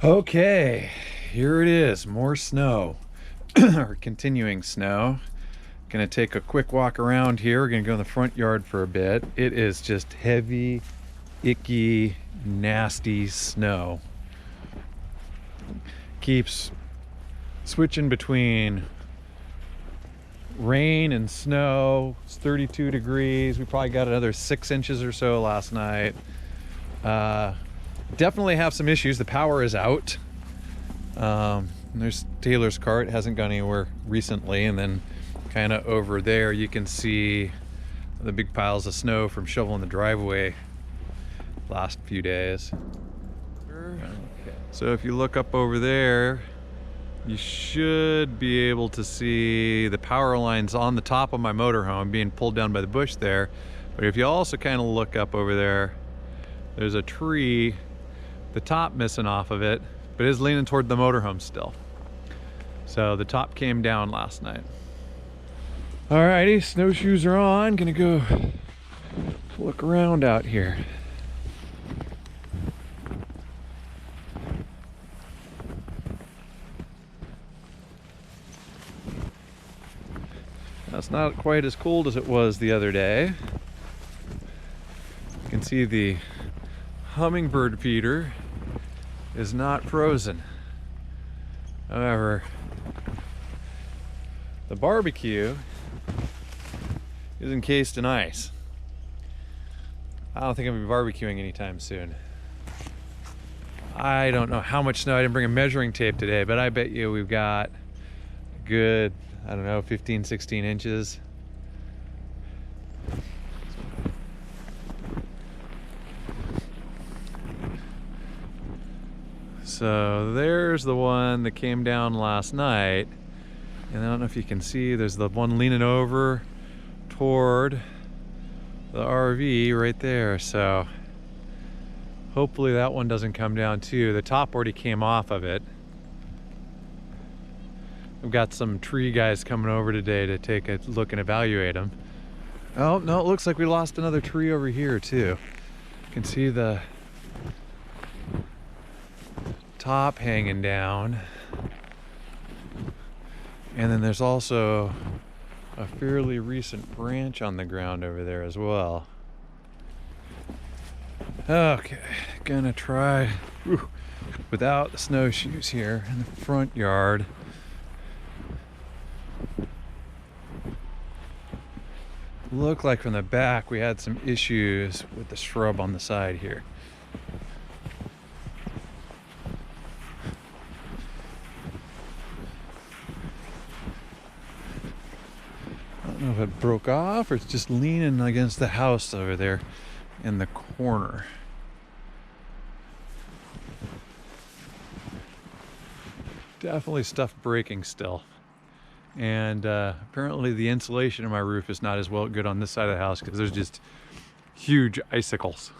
Okay, here it is, more snow, or continuing snow. Gonna take a quick walk around here. We're gonna go in the front yard for a bit. It is just heavy, icky, nasty snow. Keeps switching between rain and snow. It's 32 degrees. We probably got another 6 inches or so last night. Definitely have some issues. The power is out. There's Taylor's cart, hasn't gone anywhere recently, and then kind of over there you can see the big piles of snow from shoveling the driveway last few days. So if you look up over there, you should be able to see the power lines on the top of my motorhome being pulled down by the bush there. But if you also kind of look up over there, there's a tree, the top missing off of it, but it is leaning toward the motorhome still. So the top came down last night. Alrighty, snowshoes are on. Gonna go look around out here. It's not quite as cold as it was the other day. You can see the hummingbird feeder is not frozen. However, the barbecue is encased in ice. I don't think I'm gonna be barbecuing anytime soon. I don't know how much snow. I didn't bring a measuring tape today, but I bet you we've got a good, I don't know, 15, 16 inches. So there's the one that came down last night. And I don't know if you can see, there's the one leaning over toward the RV right there. So hopefully that one doesn't come down too. The top already came off of it. We've got some tree guys coming over today to take a look and evaluate them. Oh, no, it looks like we lost another tree over here too. You can see the top hanging down. And then there's also a fairly recent branch on the ground over there as well. Okay, gonna try without the snowshoes here in the front yard. Looked like from the back we had some issues with the shrub on the side here. I don't know if it broke off or it's just leaning against the house over there in the corner. Definitely stuff breaking still. And apparently the insulation in my roof is not as well good on this side of the house because there's just huge icicles.